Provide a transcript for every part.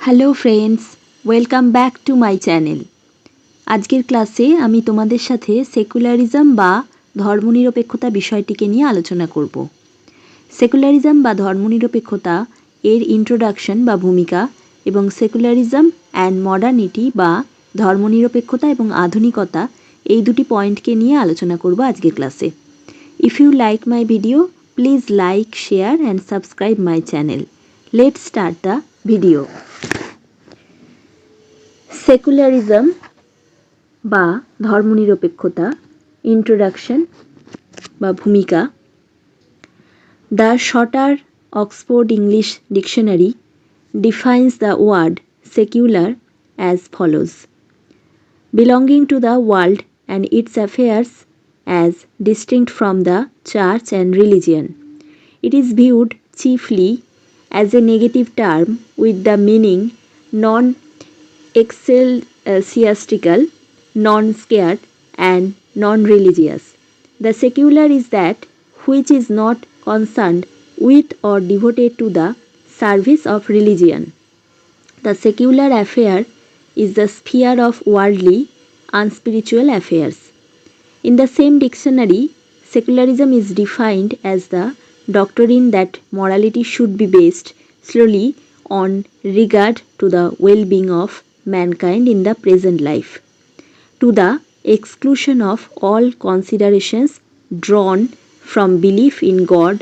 Hello friends, welcome back to my channel. আজকের ক্লাসে আমি তোমাদের সাথে সেকুলারিজম বা ধর্মনিরপেক্ষতা বিষয়টিকে নিয়ে আলোচনা করব। সেকুলারিজম বা ধর্মনিরপেক্ষতা এর ইন্ট্রোডাকশন বা ভূমিকা এবং সেকুলারিজম অ্যান্ড মডার্নিটি বা ধর্মনিরপেক্ষতা এবং আধুনিকতা এই দুটি পয়েন্টকে নিয়ে আলোচনা করব আজকের ক্লাসে। If you like my video, please like, share and subscribe my channel. Let's start the video. Secularism বা ধর্মনিরপেক্ষতা ইন্ট্রোডাকশন বা ভূমিকা। The shorter Oxford English dictionary defines the word secular as follows: belonging to the world and its affairs as distinct from the church and religion. It is viewed chiefly as a negative term with the meaning non-ecclesiastical, non-scared and non-religious. The secular is that which is not concerned with or devoted to the service of religion. The secular affair is the sphere of worldly, unspiritual affairs. In the same dictionary, secularism is defined as the doctrine that morality should be based solely on regard to the well-being of mankind in the present life, to the exclusion of all considerations drawn from belief in God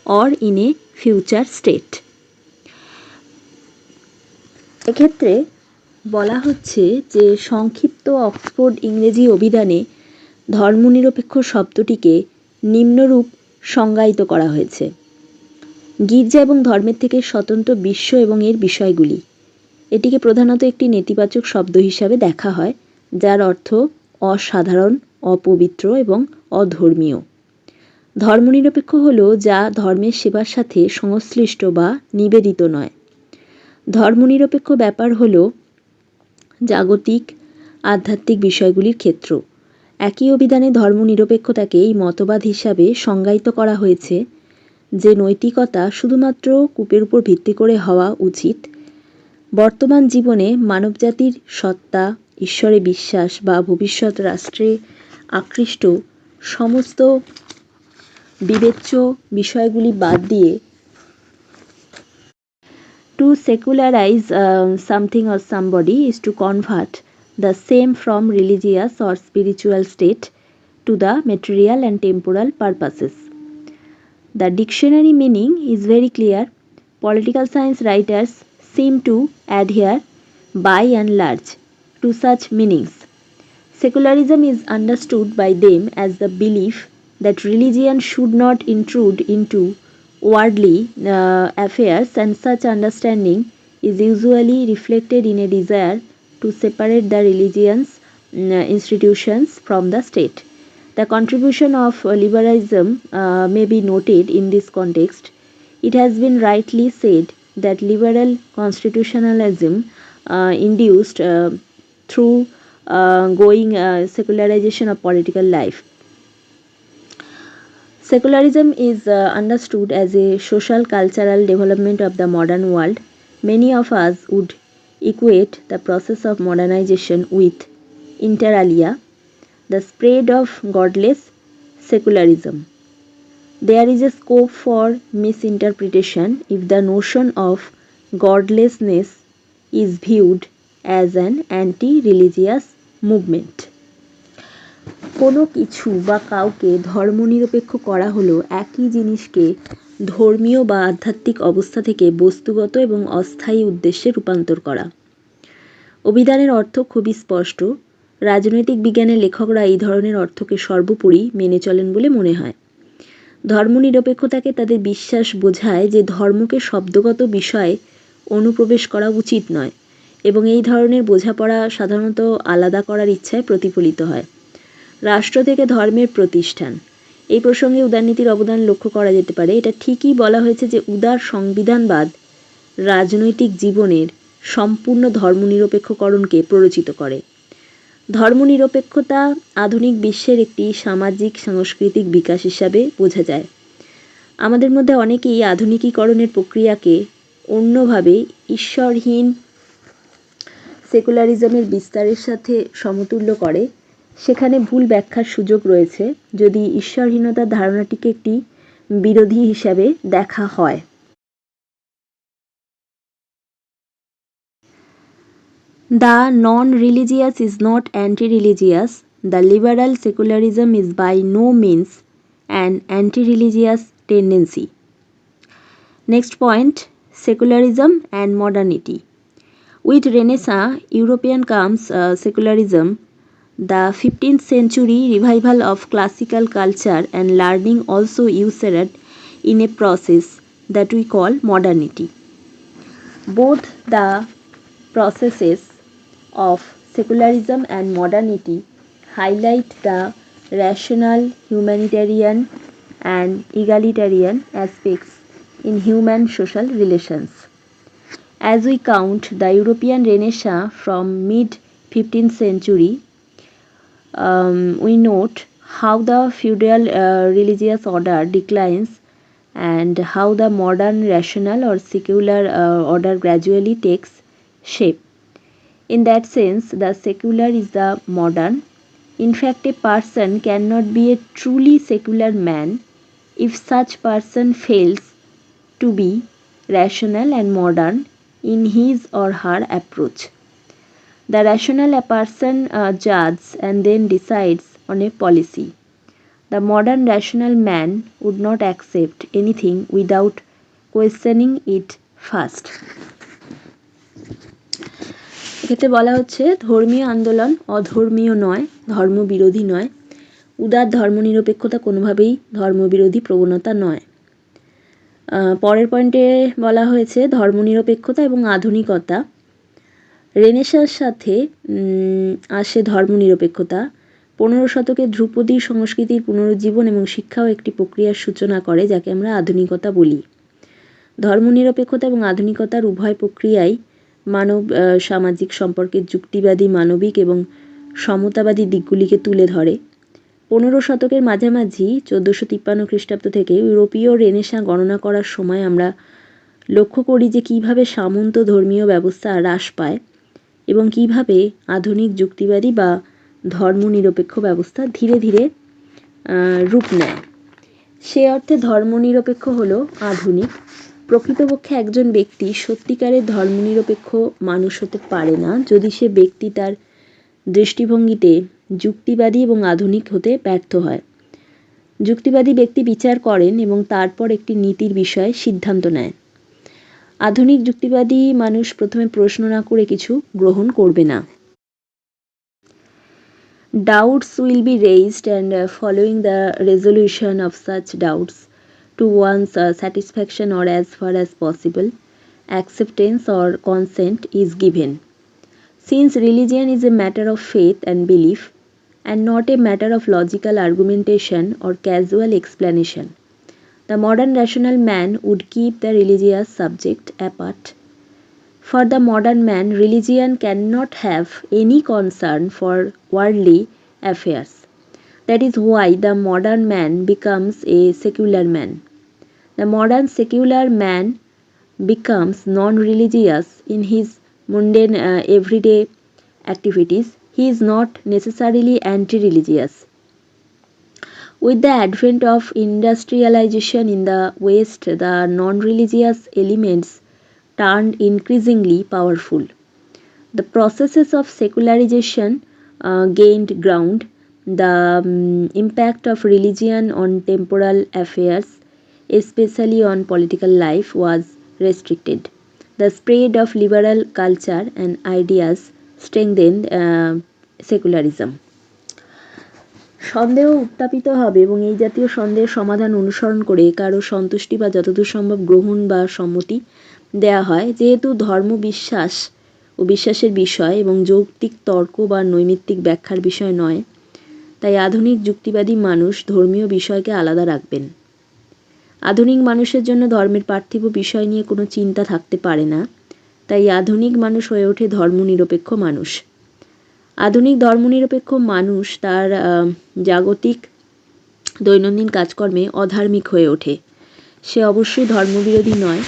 or in a future state. এক্ষেত্রে বলা হচ্ছে যে সংক্ষিপ্ত Oxford ইংরেজি অভিধানে ধর্মনিরপেক্ষ শব্দটিকে নিম্নরূপ সংজ্ঞায়িত করা হয়েছে: গির্জা এবং ধর্মের থেকে স্বতন্ত্র বিশ্ব এবং এর বিষয়গুলি। এটিকে প্রধানত একটি নেতিবাচক শব্দ হিসাবে দেখা হয়, যার অর্থ অসাধারণ, অপবিত্র এবং অধর্মীয়। ধর্মনিরপেক্ষ হল যা ধর্মের সেবার সাথে সংশ্লিষ্ট বা নিবেদিত নয়। ধর্মনিরপেক্ষ ব্যাপার হল জাগতিক আধ্যাত্মিক বিষয়গুলির ক্ষেত্র। একই অভিধানে ধর্মনিরপেক্ষতাকে এই মতবাদ হিসাবে সংজ্ঞায়িত করা হয়েছে যে নৈতিকতা শুধুমাত্র কূপের উপর ভিত্তি করে হওয়া উচিত। বর্তমান জীবনে মানবজাতির সত্তা, ঈশ্বরে বিশ্বাস বা ভবিষ্যৎ রাষ্ট্রে আকৃষ্ট সমস্ত বিবেচ্য বিষয়গুলি বাদ দিয়ে to secularize something or somebody is to convert the same from religious or spiritual state to the material and temporal purposes. The dictionary meaning is very clear. Political science writers seem to adhere by and large to such meanings. Secularism is understood by them as the belief that religion should not intrude into worldly affairs, and such understanding is usually reflected in a desire to separate the religious institutions from the state. The contribution of liberalism may be noted in this context. It has been rightly said that liberal constitutionalism induced through going secularization of political life. Secularism is understood as a social cultural development of the modern world. Many of us would equate the process of modernization with, inter alia, the spread of godless secularism. There is a scope for misinterpretation if the notion of godlessness is viewed as an anti-religious movement. কোনো কিছু বা কাউকে ধর্মনিরপেক্ষ করা হলো একই জিনিসকে ধর্মীয় বা আধ্যাত্মিক অবস্থা থেকে বস্তুগত এবং অস্থায়ী উদ্দেশ্যে রূপান্তর করা। অভিধানের অর্থ খুবই স্পষ্ট। রাজনৈতিক বিজ্ঞানের লেখকরা এই ধরনের অর্থকে সর্বোপরি মেনে চলেন বলে মনে হয়। ধর্মনিরপেক্ষতাকে তাদের বিশ্বাস বোঝায় যে ধর্মকে শব্দগত বিষয়ে অনুপ্রবেশ করা উচিত নয়, এবং এই ধরনের বোঝাপড়া সাধারণত আলাদা করার ইচ্ছায় প্রতিফলিত হয়। রাষ্ট্র থেকে ধর্মের প্রতিষ্ঠান। এই প্রসঙ্গে উদারনীতির অবদান লক্ষ্য করা যেতে পারে। এটা ঠিকই বলা হয়েছে যে উদার সংবিধানবাদ রাজনৈতিক জীবনের সম্পূর্ণ ধর্মনিরপেক্ষকরণকে প্ররোচিত করে। ধর্মনিরপেক্ষতা আধুনিক বিশ্বের একটি সামাজিক সাংস্কৃতিক বিকাশ হিসাবে বোঝা যায়। আমাদের মধ্যে অনেকেই আধুনিকীকরণের প্রক্রিয়াকে অন্যভাবে ঈশ্বরহীন সেকুলারিজমের বিস্তারের সাথে সমতুল্য করে, সেখানে ভুল ব্যাখ্যার সুযোগ রয়েছে যদি ঈশ্বরহীনতার ধারণাটিকে একটি বিরোধী হিসাবে দেখা হয়। The non-religious is not anti-religious. The liberal secularism is by no means an anti-religious tendency. Next point, secularism and modernity. With Renaissance European comes secularism. The 15th century revival of classical culture and learning also ushered in a process that we call modernity. Both the processes of secularism and modernity highlight the rational, humanitarian, and egalitarian aspects in human social relations. As we count the European Renaissance from mid-15th century, we note how the feudal religious order declines and how the modern rational or secular order gradually takes shape. In that sense, the secular is the modern. In fact, a person cannot be a truly secular man if such person fails to be rational and modern in his or her approach. The rational a person judges and then decides on a policy. The modern rational man would not accept anything without questioning it first. এক্ষেত্রে বলা হচ্ছে ধর্মীয় আন্দোলন অধর্মীয় নয়, ধর্মবিরোধী নয়। উদার ধর্মনিরপেক্ষতা কোনোভাবেই ধর্মবিরোধী প্রবণতা নয়। পরের পয়েন্টে বলা হয়েছে ধর্মনিরপেক্ষতা এবং আধুনিকতা। রেনেসাঁর সাথে আসে ধর্মনিরপেক্ষতা। 15 শতকে ধ্রুপদী সংস্কৃতির পুনরুজ্জীবন এবং শিক্ষাও একটি প্রক্রিয়ার সূচনা করে যাকে আমরা আধুনিকতা বলি। ধর্মনিরপেক্ষতা এবং আধুনিকতার উভয় প্রক্রিয়াই মানব সামাজিক সম্পর্কের যুক্তিবাদী, মানবিক এবং সমতাবাদী দিকগুলিকে তুলে ধরে। 15 শতকের মাঝামাঝি 1453 খ্রিস্টাব্দ থেকে ইউরোপীয় রেনেসাঁ গণনা করার সময় আমরা লক্ষ্য করি যে কীভাবে সামন্ত ধর্মীয় ব্যবস্থা হ্রাস পায় এবং কীভাবে আধুনিক যুক্তিবাদী বা ধর্মনিরপেক্ষ ব্যবস্থা ধীরে ধীরে রূপ নেয়। সে অর্থে ধর্মনিরপেক্ষ হলো আধুনিক। প্রকৃতপক্ষে একজন ব্যক্তি সত্যিকারের ধর্মনিরপেক্ষ মানুষ হতে পারে না যদি সে ব্যক্তি তার দৃষ্টিভঙ্গিতে যুক্তিবাদী এবং আধুনিক হতে ব্যর্থ হয়। যুক্তিবাদী ব্যক্তি বিচার করেন এবং তারপর একটি নীতির বিষয়ে সিদ্ধান্ত নেয়। আধুনিক যুক্তিবাদী মানুষ প্রথমে প্রশ্ন না করে কিছু গ্রহণ করবে না। Doubts will be raised and following the resolution of such doubts to one's satisfaction or as far as possible, acceptance or consent is given. Since religion is a matter of faith and belief and not a matter of logical argumentation or casual explanation, the modern rational man would keep the religious subject apart. For the modern man, religion cannot have any concern for worldly affairs. That is why the modern man becomes a secular man. The modern secular man becomes non-religious in his mundane everyday activities. He is not necessarily anti-religious. With the advent of industrialization in the West, the non-religious elements turned increasingly powerful. The processes of secularization gained ground. The impact of religion on temporal affairs, especially on political life, was restricted. The spread of liberal culture and ideas strengthened secularism. সন্দেহ উত্থাপিত হবে এবং এই জাতীয় সন্দেহের সমাধান অনুসরণ করে কারো সন্তুষ্টি বা যতদূর সম্ভব গ্রহণ বা সম্মতি দেয়া হয়। যেহেতু ধর্ম বিশ্বাস ও বিশ্বাসের বিষয় এবং যৌক্তিক তর্ক বা নৈমিত্তিক ব্যাখ্যার বিষয় নয়, তাই আধুনিক যুক্তিবাদী মানুষ ধর্মীয় বিষয়কে আলাদা রাখবেন। আধুনিক মানুষের জন্য ধর্মের পার্থিব বিষয় নিয়ে কোনো চিন্তা থাকতে পারে না, তাই আধুনিক মানুষ হয়ে ওঠে ধর্মনিরপেক্ষ মানুষ। আধুনিক ধর্মনিরপেক্ষ মানুষ তার জাগতিক দৈনন্দিন কাজকর্মে অধার্মিক হয়ে ওঠে। সে অবশ্যই ধর্মবিরোধী নয়।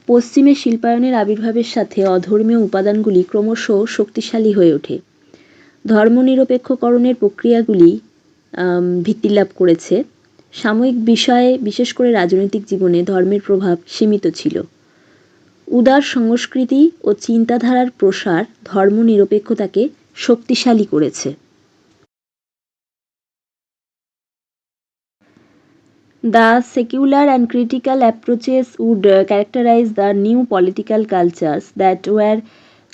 পশ্চিমে শিল্পায়নের আবির্ভাবের সাথে অধর্মীয় উপাদানগুলি ক্রমশ শক্তিশালী হয়ে ওঠে। ধর্মনিরপেক্ষকরণের প্রক্রিয়াগুলি ভিত্তি লাভ করেছে। সাময়িক বিষয়ে, বিশেষ করে রাজনৈতিক জীবনে ধর্মের প্রভাব সীমিত ছিল। উদার সংস্কৃতি ও চিন্তাধারার প্রসার ধর্মনিরপেক্ষতাকে শক্তিশালী করেছে। The secular and critical approaches would characterize the new political cultures that were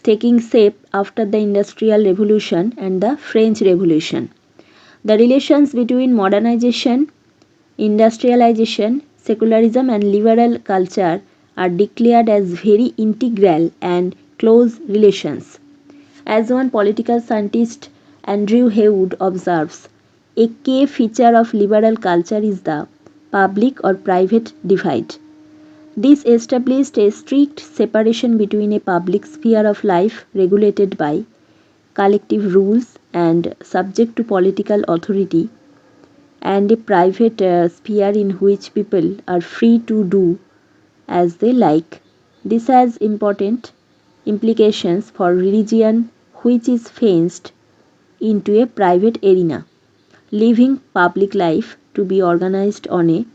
taking shape after the Industrial Revolution and the French Revolution. The relations between modernization, industrialization, secularism and liberal culture are declared as very integral and close relations. As one political scientist, Andrew Haywood, observes, a key feature of liberal culture is the public or private divide. This established a strict separation between a public sphere of life regulated by collective rules and subject to political authority and a private sphere in which people are free to do as they like. This has important implications for religion, which is fenced into a private arena, leaving public life to be organized on a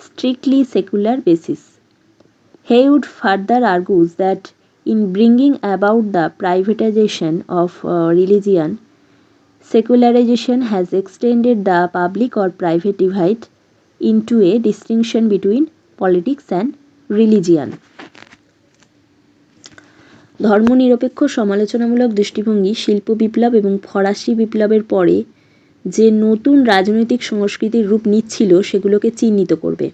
strictly secular basis. Haywood further argues that in bringing about the privatization of religion, secularization has extended the public or private divide into a distinction between politics and religion. ধর্মনিরপেক্ষ সমালোচনামূলক দৃষ্টিভঙ্গি শিল্প বিপ্লব এবং ফরাসি বিপ্লবের পরে যে নতুন রাজনৈতিক সংস্কৃতির রূপ নিচ্ছিল সেগুলোকে চিহ্নিত করবে।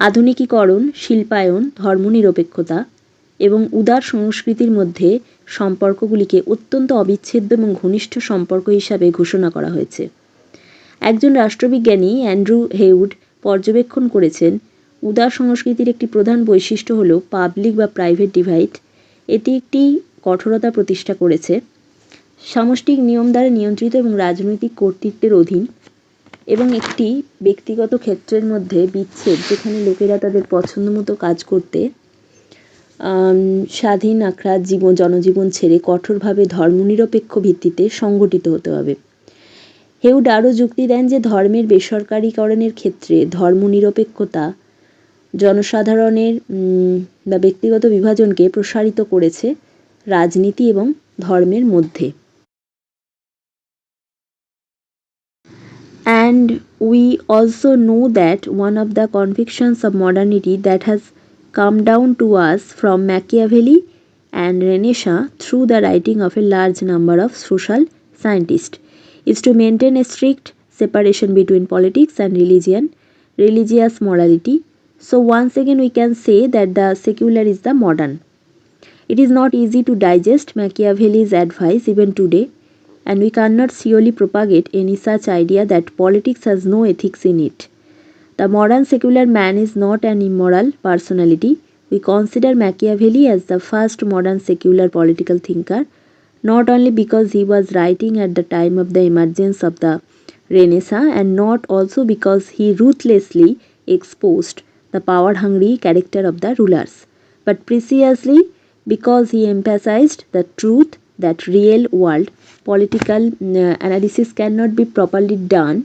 আধুনিকীকরণ, শিল্পায়ন, ধর্মনিরপেক্ষতা এবং উদার সংস্কৃতির মধ্যে সম্পর্কগুলিকে অত্যন্ত অবিচ্ছেদ্য এবং ঘনিষ্ঠ সম্পর্ক হিসাবে ঘোষণা করা হয়েছে। একজন রাষ্ট্রবিজ্ঞানী অ্যান্ড্রু হেউড পর্যবেক্ষণ করেছেন, উদার সংস্কৃতির একটি প্রধান বৈশিষ্ট্য হল পাবলিক বা প্রাইভেট ডিভাইড। এটি একটি কঠোরতা প্রতিষ্ঠা করেছে, সামষ্টিক নিয়ম দ্বারা নিয়ন্ত্রিত এবং রাজনৈতিক কর্তৃত্বের অধীন, এবং একটি ব্যক্তিগত ক্ষেত্রের মধ্যে বিচ্ছেদ, যেখানে লোকেরা তাদের পছন্দ মতো কাজ করতে স্বাধীন আখড়া জনজীবন ছেড়ে কঠোরভাবে ধর্মনিরপেক্ষ ভিত্তিতে সংগঠিত হতে হবে। হেউড আরও যুক্তি দেন যে ধর্মের বেসরকারীকরণের ক্ষেত্রে ধর্মনিরপেক্ষতা জনসাধারণের বা ব্যক্তিগত বিভাজনকে প্রসারিত করেছে রাজনীতি এবং ধর্মের মধ্যে। And we also know that one of the convictions of modernity that has come down to us from Machiavelli and Renaissance through the writing of a large number of social scientists is to maintain a strict separation between politics and religion, religious morality. So once again we can say that the secular is the modern. It is not easy to digest Machiavelli's advice even today, and we cannot surely propagate any such idea that politics has no ethics in it. The modern secular man is not an immoral personality. We consider Machiavelli as the first modern secular political thinker, not only because he was writing at the time of the emergence of the Renaissance, and not also because he ruthlessly exposed the power-hungry character of the rulers, but precisely because he emphasized the truth that real world political analysis cannot be properly done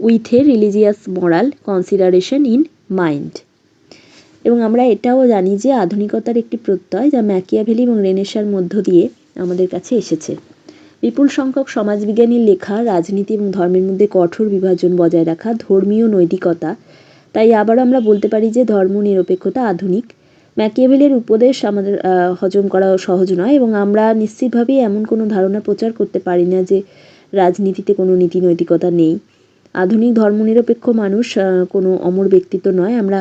with a religious moral consideration in mind. এবং আমরা এটাও জানি যে আধুনিকতার একটি প্রত্যয় যা Machiavelli এবং রেনেসাঁর মধ্য দিয়ে আমাদের কাছে এসেছে। বিপুল সংখ্যক সমাজবিজ্ঞানীর লেখা রাজনীতি এবং ধর্মের মধ্যে কঠোর বিভাজন বজায় রাখা ধর্মীয় নৈতিকতা। তাই আবারও আমরা বলতে পারি যে ধর্মনিরপেক্ষতা আধুনিক। ম্যাকিয়াভেলির উপদেশ আমাদের হজম করা সহজ নয়, এবং আমরা নিশ্চিতভাবেই এমন কোনো ধারণা প্রচার করতে পারি না যে রাজনীতিতে কোনো নীতি নৈতিকতা নেই। আধুনিক ধর্মনিরপেক্ষ মানুষ কোনো অমর ব্যক্তিত্ব নয়। আমরা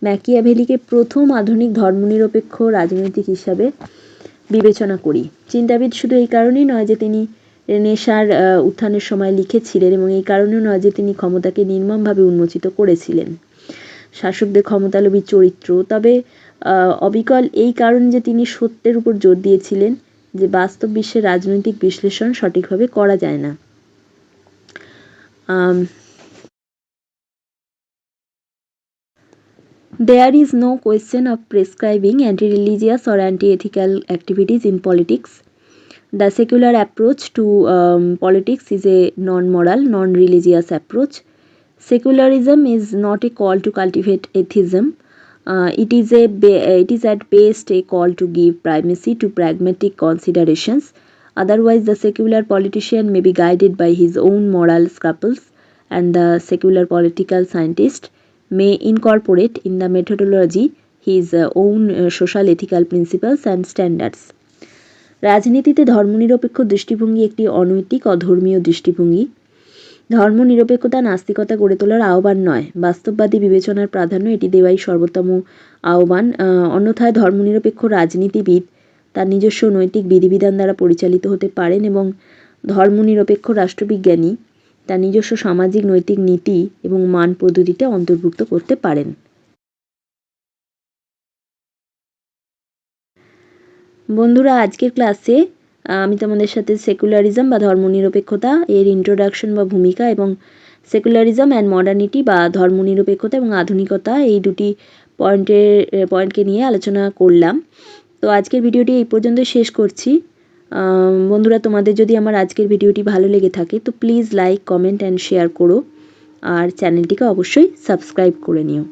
ম্যাকিয়াভেলিকে প্রথম আধুনিক ধর্মনিরপেক্ষ রাজনৈতিক হিসাবে বিবেচনা করি। চিন্তাবিদ শুধু এই কারণেই নয় যে তিনি রেনেসাঁর উত্থানের সময় লিখেছিলেন, এবং এই কারণেও নয় যে তিনি ক্ষমতাকে নির্মমভাবে উন্মোচিত করেছিলেন, শাসকদের ক্ষমতালোভী চরিত্র, তবে অবিকল এই কারণে যে তিনি সত্যের উপর জোর দিয়েছিলেন যে বাস্তব বিশ্বের রাজনৈতিক বিশ্লেষণ সঠিকভাবে করা যায় না। There is no question of prescribing anti-religious or anti-ethical activities in politics. The secular approach to politics is a non-moral, non-religious approach. Secularism is not a call to cultivate atheism. It is at best a call to give primacy to pragmatic considerations. Otherwise, the secular politician may be guided by his own moral scruples, and the secular political scientist may incorporate in the methodology his own social ethical principles and standards. রাজনীতিতে ধর্মনিরপেক্ষ দৃষ্টিভঙ্গি একটি অনৈতিক অধর্মীয় দৃষ্টিভঙ্গি। ধর্মনিরপেক্ষতা নাস্তিকতা গড়ে তোলার আহ্বান নয়, বাস্তববাদী বিবেচনার প্রাধান্য এটি দেওয়াই সর্বোত্তম আহ্বান। অন্যথায় ধর্মনিরপেক্ষ রাজনীতিবিদ তার নিজস্ব নৈতিক বিধিবিধান দ্বারা পরিচালিত হতে পারেন এবং ধর্মনিরপেক্ষ রাষ্ট্রবিজ্ঞানী তার নিজস্ব সামাজিক নৈতিক নীতি এবং মান পদ্ধতিতে অন্তর্ভুক্ত করতে পারেন। বন্ধুরা, আজকের ক্লাসে আমি তোমাদের সাথে সেকুলারিজম বা ধর্মনিরপেক্ষতা এর ইন্ট্রোডাকশন বা ভূমিকা এবং সেকুলারিজম অ্যান্ড মডার্নিটি বা ধর্মনিরপেক্ষতা এবং আধুনিকতা এই দুটি পয়েন্টকে নিয়ে আলোচনা করলাম। তো আজকের ভিডিওটি এই পর্যন্ত শেষ করছি। বন্ধুরা, তোমাদের যদি আমার আজকের ভিডিওটি ভালো লেগে থাকে তো please like, comment and share করো, আর চ্যানেলটিকে অবশ্যই সাবস্ক্রাইব করে নিও।